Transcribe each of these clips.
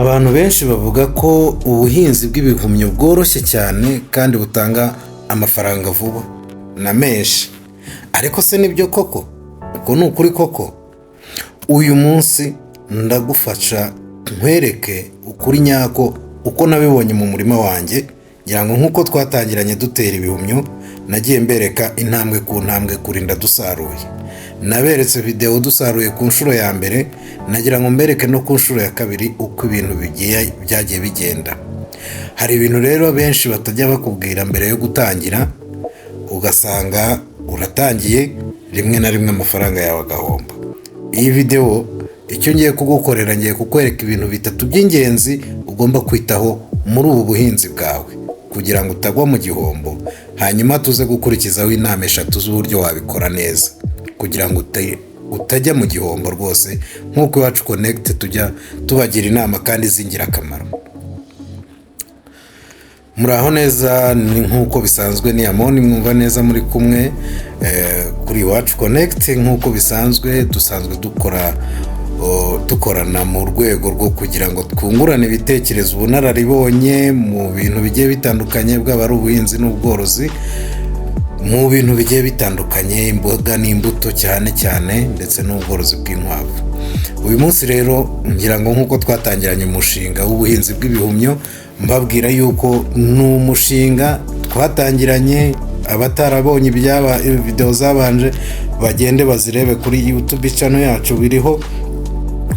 Abantu benshi bavuga ko ubuhinzi bw'ibihumyo bworoshye cyane kandi butanga amafaranga vuba na menshi. Ariko se nibyo koko? Uko ni ukuri koko? Uyu munsi ndagufasha nkwereke ukuri nyako uko nabibonye mu murima wanjye, ngira ngo nk'uko twatangiranye dutera ibihumyo, nagiye mbereka intambwe ku ntambwe kurinda dusaruye. Naberetse video dusaruye ku nshuro ya mbere, nagira ngo mbereke no ku nshuro ya kabiri uko ibintu byagiye bigenda. Hari ibintu rero benshi batajya bakubwira mbere yo gutangira, ugasanga uratangiye rimwe na rimwe amafaranga yawe agahomba. Iyi video icyo ngiye kugukorera, ngiye kukwereka ibintu bitatu by'ingenzi ugomba kwitaho muri ubu buhinzi bwawe kugira ngo utagwa mu gihombo, hanyuma tuze gukurikizaho inama 3 z'uburyo wabikora neza kugira ngo utajya mu gihombo rwose, nk'uko Iwacu Connect tujya tubagira inama kandi z'ingirakamaro. Muraho neza, ni nk'uko bisanzwe ni Amoni mwumva neza muri kumwe kuri Iwacu Connect. Nk'uko bisanzwe dusanzwe dukorana mu rwego rwo kugira ngo twungurane ibitekerezo, ubunararibonye mu bintu bigiye bitandukanye, bwaba ari ubuhinzi n'ubworozi, mu bintu bigiye bitandukanye, imboga n'imbuto cyane cyane, ndetse n'ubworozi bw'inkwavu. Uyu munsi rero ngira ngo nk'uko twatangiranye umushinga w'ubuhinzi bw'ibihumyo, mbabwira yuko ni umushinga twatangiranye. Abatarabonye video zabanje bagende bazirebe kuri YouTube channel yacu, biriho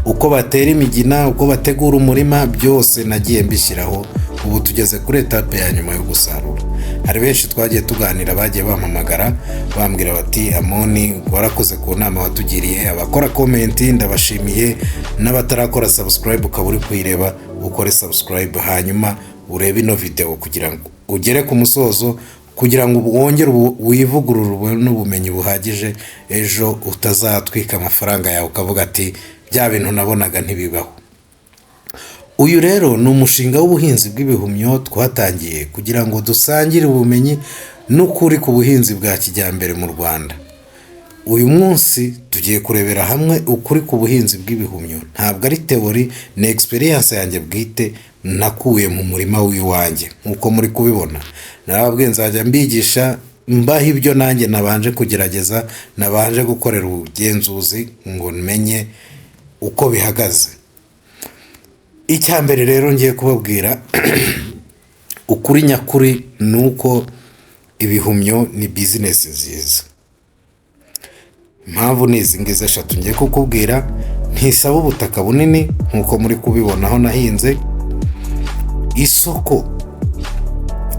uko batera imigina, uko bategura umurima, byose nagiye mbishyiraho. Ubu tugeze kuri etape ya nyuma yo gusarura. Hari benshi twagiye tuganira bagiye bampamagara bambwira bati Amoni warakoze ku nama watugiriye. Abakora comment ndabashimiye, n'abatarakora subscribe ukaba uri kuyireba ukore subscribe, hanyuma urebe ino video kugira ngo ugere ku musozo, kugira ngo wongere wivugurure n'ubumenyi buhagije, ejo utazatwika amafaranga yawe ukavuga ati bya bintu nabonaga ntibibaho. Uyu rero ni umushinga w'ubuhinzi bw'ibihumyo twatangiye kugira ngo dusangire ubumenyi n'ukuri ku buhinzi bwa kijyambere mu Rwanda. Uyu munsi tugiye kurebera hamwe ukuri ku buhinzi bw'ibihumyo. Ntabwo ari theory, ni experience yanjye bwite nakuye mu murima w'iwanjye. Nkuko muri kubibona, narababwiye nzajya mbigisha mbaho ibyo nanjye nabanje kugerageza, nabanje gukorera ubugenzuzi ngo menye uko bihagaze. Icyambere rero ngiye kubabwira ukuri nyakuri nuko ibihumyo ni business nziza. Impamvu ni izi ngizi 3 ngiye kukubwira. Ntisaba ubutaka bunini nkuko muri kubibona aho nahinze. Isoko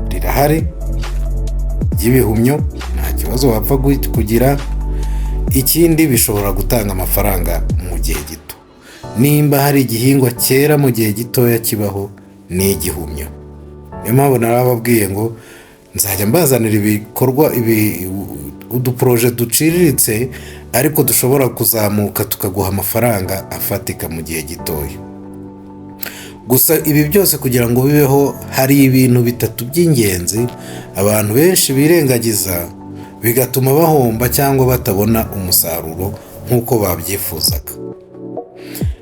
rirahari y'ibihumyo, nta kibazo wapfa kugira. Ikindi bishobora gutanga amafaranga mu gihe gito. Nimba hari igihingwa cyera mu gihe gitoya kibaho, ni igihumyo. Niyo mpamvu narababwiye ngo nzajya mbazanira ibikorwa uduproje duciriritse, ariko dushobora kuzamuka tukaguha amafaranga afatika mu gihe gitoya. Gusa ibi byose kugira ngo bibeho, hari ibintu 3 by'ingenzi abantu benshi birengagiza, bigatuma bahomba cyangwa batabona umusaruro nk'uko babyifuzaga.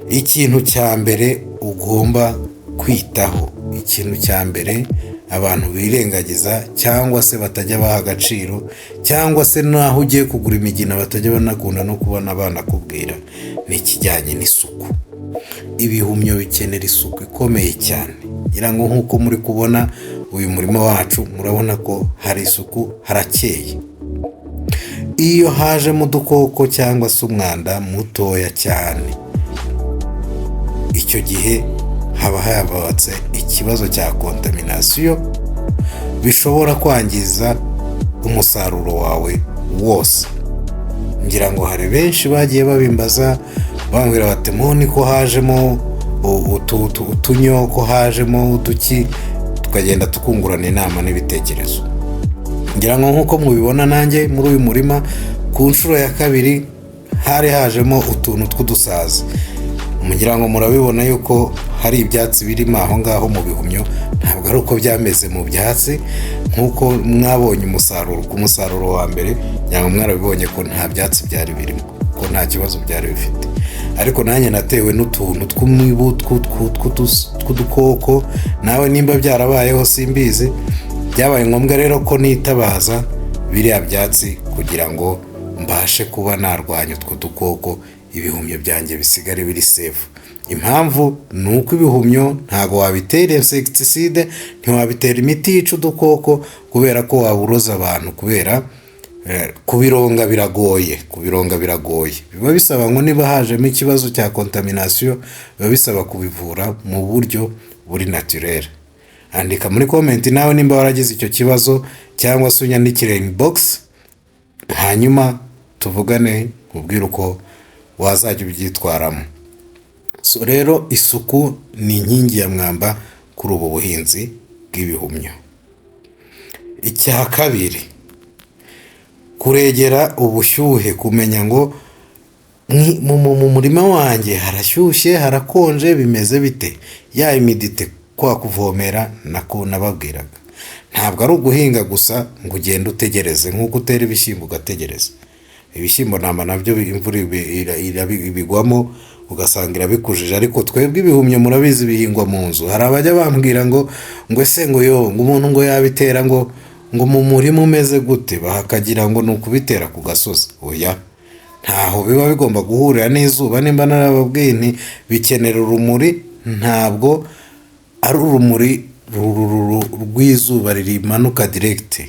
Ikintu cya mbere ugomba kwitaho, ikintu cya mbere abantu birengagiza cyangwa se batajya baha agaciro, cyangwa se naho ugiye kugura imigina batajya banakunda no kubona banakubwira, ni ikijyanye n'isuku. Ibihumyo bikenera isuku ikomeye cyane. Ngira ngo nk'uko muri kubona uyu murima wacu, murabona ko hari isuku, harakeye. Iyo haje mu dukoko cyangwa se umwanda mutoya cyane, icyo gihe haba habatse ikibazo cya contamination, bishobora kwangiza umusaruro wawe wose. Ngira ngo hari benshi bagiye babimbaza bambwira bati Amoni ko hajemo utunyo, ko hajemo uduki, tukagenda tukungurana inama n'ibitekerezo. Ngira ngo nk'uko mubibona nanjye muri uyu murima ku nshuro ya kabiri hari hajemo utuntu tw'udusazi. Mugira ngo murabibona yuko hari ibyatsi birimo aho ngaho mu bihumyo, ntabwo ari uko byameze mu byatsi nk'uko mwabonye umusaruro ku musaruro wa mbere. Ngira ngo mwarabibonye ko nta byatsi byari birimo, ko nta kibazo byari bifite. ariko nanjye natewe n'utuntu tw'umubu tw'udukoko, nawe nimba byarabayeho simbizi. Byabaye ngombwa rero ko nitabaza biriya byatsi kugira ngo mbashe kuba narwanya utwo dukoko, ibihumyo byanjye bisigare biri safe. Impamvu ni uko ibihumyo ntago wabitera insecticide, ntiwabitera imiti yica udukoko kubera ko waburoza abantu, kubera kubironga biragoye. Biba bisaba ngo niba hajemo ikibazo cya contamination, biba bisaba kubivura mu buryo buri naturel. Andika muri comment nawe nimba waragize icyo kibazo, cyangwa se unyandikire inbox, hanyuma tuvugane ubwira uko wazajya ubyitwaramo. So rero isuku ni inkingi ya mwamba kuri ubu buhinzi bw'ibihumyo. Icya kabiri, kuregera ubushyuhe, kumenya ngo mu murima wanjye harashyushye, harakonje, bimeze bite. Ya imidite kwa kuvomera nako nababwiraga, ntabwo ari uguhinga gusa ngo ugende utegereze nk'uko utera ibishyimbo ugategereza. Ibishyimbo nama nabyo imvura ibigwamo ugasanga irabikujije, ariko twebwe ibihumyo murabizi bihingwa mu nzu. Hari abajya bambwira ngo ese ngo umuntu ngo yabitera ngo mu murima umeze gute, bahakagira ngo ni ukubitera ku gasozi. Oya, ntaho biba bigomba guhurira n'izuba. Nimba narababwiye nti bikenera urumuri, ntabwo ari urumuri rw'izuba rimanuka direct.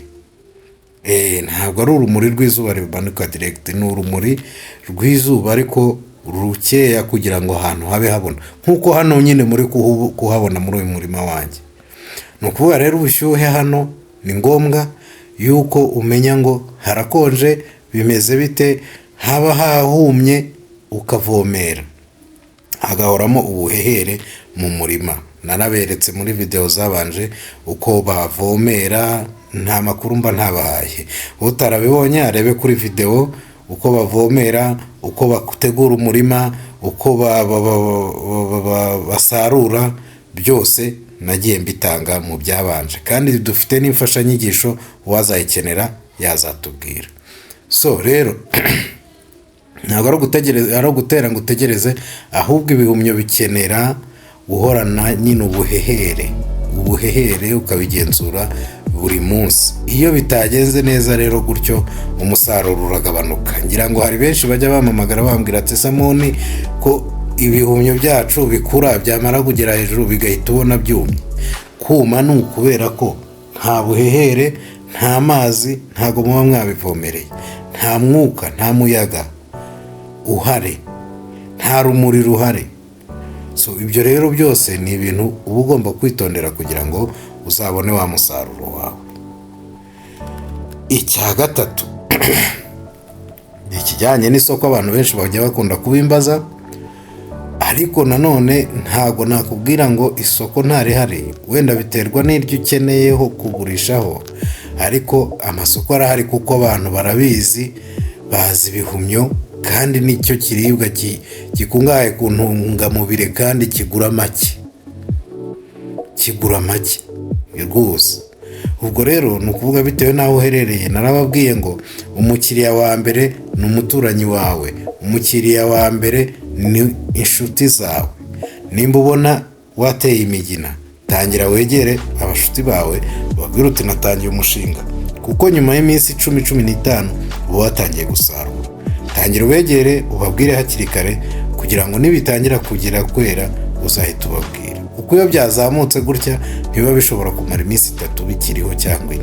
Ntabwo ari urumuri rw'izuba rimanuka direct, ni urumuri rw'izuba ariko rukeya kugira ngo ahantu habe habona, nk'uko hano nyine muri kuhabona muri uyu murima wanjye. Ni ukuvuga rero ubushyuhe hano ni ngombwa yuko umenya ngo harakonje, bimeze bite, haba hahumye ukavomera, hagahoramo ubuhehere mu murima. Naraberetse muri video zabanje uko bavomera, nta makuru mba ntabahaye. Utarabibonye arebe kuri video uko bavomera, uko bategura umurima, uko basarura, byose nagiye mbitanga mu byabanje, kandi dufite n'imfashanyigisho uwazayikenera yazatubwira. So rero ntabwo ari ugutera ngo utegereze, ahubwo ibihumyo bikenera guhorana nyine ubuhehere ukabigenzura buri munsi. Iyo bitagenze neza rero gutyo, umusaruro uragabanuka. Ngira ngo hari benshi bajya bamamagara bambwira ati Samoni ko ibihumyo byacu bikura, byamara kugera hejuru bigahita ubona byumye. Kuma ni ukubera ko nta buhehere, nta mazi, ntago muba mwabivomereye, nta mwuka, nta muyaga uhari, nta rumuri ruhari. So ibyo rero byose ni ibintu uba ugomba kwitondera kugira ngo uzabone wa musaruro wawe. Icya gatatu, ikijyanye n'isoko, abantu benshi bajya bakunda kubimbaza, ariko nanone ntago nakubwira ngo isoko ntarihari. Wenda biterwa n'iryo ukeneyeho kugurishaho, ariko amasoko arahari kuko abantu barabizi, bazi ibihumyo, kandi nicyo kiribwa gikungahaye ku ntungamubiri kandi kigura make rwose. Ubwo rero ni ukuvuga bitewe n'aho uherereye. Narababwiye ngo umukiriya wa mbere ni umuturanyi wawe, umukiriya wa mbere ni inshuti zawe. Nimba ubona wateye imigina, tangira wegere abashuti bawe babwire uti natangiye umushinga, kuko nyuma y'iminsi 10-15 uba watangiye gusarura. Tangira ubegere ubabwire hakiri kare kugira ngo nibitangira kugira kwera uzahita ubabwira. Kuko iyo byazamutse gutya biba bishobora kumara iminsi 3 bikiriho cyangwa 4.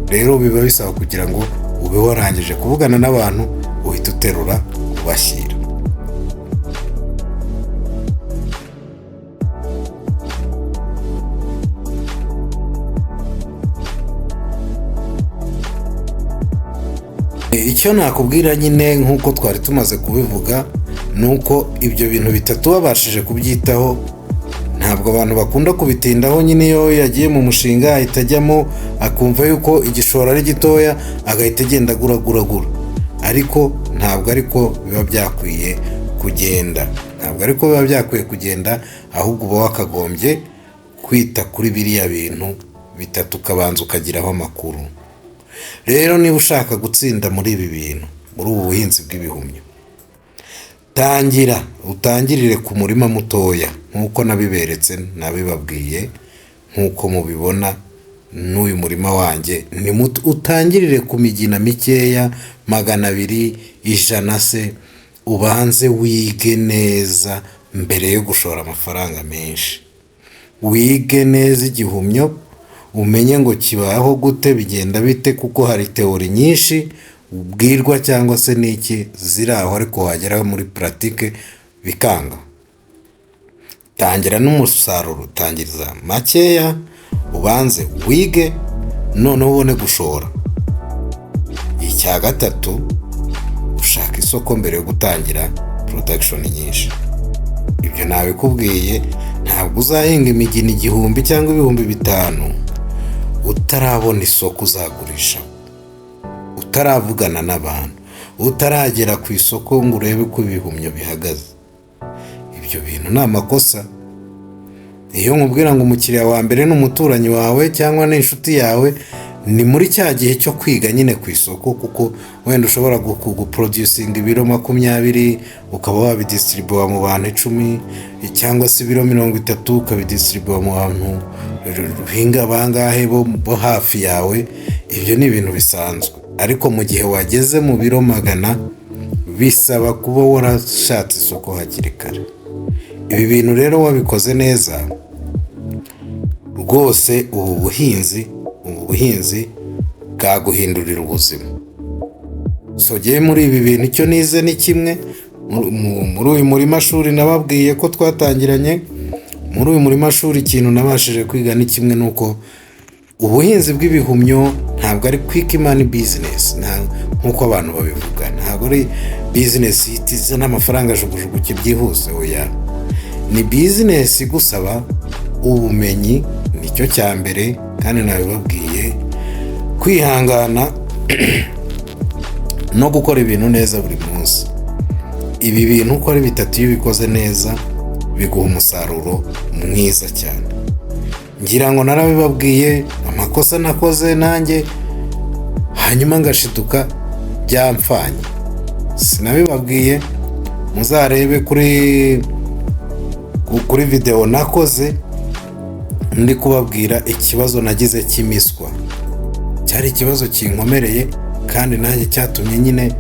Rero biba bisaba kugira ngo ube warangije kuvugana n'abantu uhita uterura ubashyira. Icyo nakubwira nyine nk'uko twari tumaze kubivuga, nuko ibyo bintu bitatu babashije kubyitaho. Ntabwo abantu bakunda kubitindaho, nyine iyo yagiye mu mushinga ahita ajyamo akumva yuko igishoro ari gitoya agahita agenda agura, ariko ntabwo ariko biba byakwiye kugenda. Ahubwo uba wakagombye kwita kuri biriya bintu bitatu ukabanza ukagiraho amakuru. Rero niba ushaka gutsinda muri ibi bintu, muri ubu buhinzi bw'ibihumyo, utangirire ku murima mutoya nk'uko nabiberetse nabibabwiye, nk'uko mubibona n'uyu murima wanjye ni muto. Utangirire ku migina mikeya 200, 100 se, ubanze wige neza mbere yo gushora amafaranga menshi. Wige neza igihumyo, umenye ngo kibaho gute, bigenda bite, kuko hari teori nyinshi ubwirwa cyangwa se n'iki ziri aho, ariko wagera muri pratique bikanga. Tangira n'umusaruro, utangiriza makeya, ubanze wige, noneho ubone gushora. Icya gatatu, ushaka isoko mbere yo gutangira production nyinshi. Ibyo nabikubwiye, ntabwo uzahinga imigina 1000 cyangwa 5000 utarabona isoko uzagurisha, utaravugana n'abantu, utaragera ku isoko ngo urebe ko ibihumyo bihagaze. Ibyo bintu ni amakosa. Iyo nkubwira ngo umukiriya wa mbere n'umuturanyi wawe cyangwa n'inshuti yawe, ni muri cya gihe cyo kwiga nyine ku isoko, kuko wenda ushobora guproducinga ibiro 20 ukaba wabidistribuwa mu bantu 10, cyangwa se ibiro 30 ukabidistribuwa mu bantu hinga bangahe bo hafi yawe. Ibyo ni ibintu bisanzwe, ariko mu gihe wageze mu biro 100 bisaba kuba warashatse isoko hakiri kare. Ibi bintu rero wabikoze neza rwose, ubu buhinzi bwaguhindurira ubuzima. Sogeye muri ibi bintu icyo nize ni kimwe. Muri uyu murima shuri nababwiye ko twatangiranye, muri uyu murima shuri ikintu nabashije kwiga ni kimwe, nuko ubuhinzi bw'ibihumyo ntabwo ari quick money business nk'uko abantu babivuga. Ntabwo ari business itizana amafaranga jugujugu byihuse. Oya, ni business igusaba ubumenyi, nicyo cya mbere, kandi nabibabwiye, kwihangana no gukora ibintu neza buri munsi. Ibi bintu uko ari bitatu iyo bikoze neza biguha umusaruro mwiza cyane. Ngira ngo narabibabwiye amakosa nakoze nanjye, hanyuma ngashiduka byamfanye. Sinabibabwiye, muzarebe kuri video nakoze ndi kubabwira ikibazo nagize cy'imiswa. Cyari ikibazo kinkomereye, kandi nanjye cyatumye nyine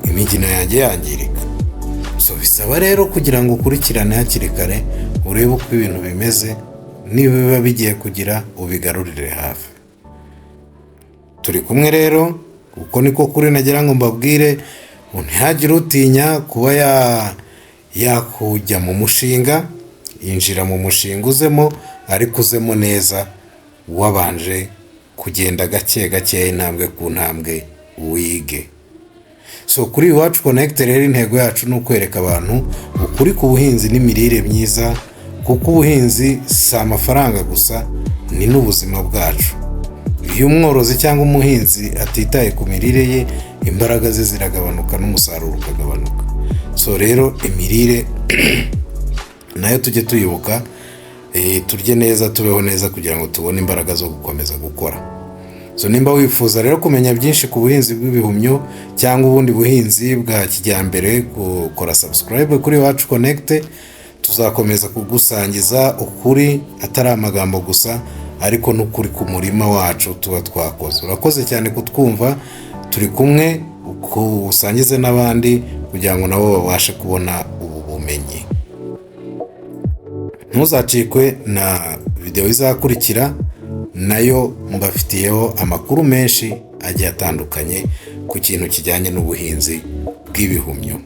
imigina yanjye yangirika. So bisaba rero kugira ngo ukurikirane hakiri kare, urebe uko ibintu bimeze, niba biba bigiye kugira ubigarurire hafi. Turi kumwe rero, kuko niko kuri nagira ngo mbabwire, ntihagire utinya kuba yakujya mu mushinga. Yinjira mu mushinga uzemo, ariko uzemo neza, wabanje kugenda gake gake, intambwe ku ntambwe, wige. So kuri Iwacu Connect rero intego yacu ni ukwereka abantu ukuri ku buhinzi n'imirire myiza, kuko ubuhinzi si amafaranga gusa, ni n'ubuzima bwacu. Iyo umworozi cyangwa umuhinzi atitaye ku mirire ye, imbaraga ze ziragabanuka n'umusaruro ukagabanuka. So rero imirire nayo tujye tuyibuka, turye neza, tubeho neza, kugira ngo tubone imbaraga zo gukomeza gukora. So nimba wifuza rero kumenya byinshi ku buhinzi bw'ibihumyo cyangwa ubundi buhinzi bwa kijyambere, gukora subscribe kuri Iwacu Connect. Tuzakomeza kugusangiza ukuri, atari amagambo gusa, ariko n'ukuri ku murima wacu tuba twakoze. Urakoze cyane kutwumva, turi kumwe, usangize n'abandi kugira ngo nabo babashe kubona ubu bumenyi. Ntuzacikwe na video izakurikira, nayo mbafitiyeho amakuru menshi agiye atandukanye ku kintu kijyanye n'ubuhinzi bw'ibihumyo.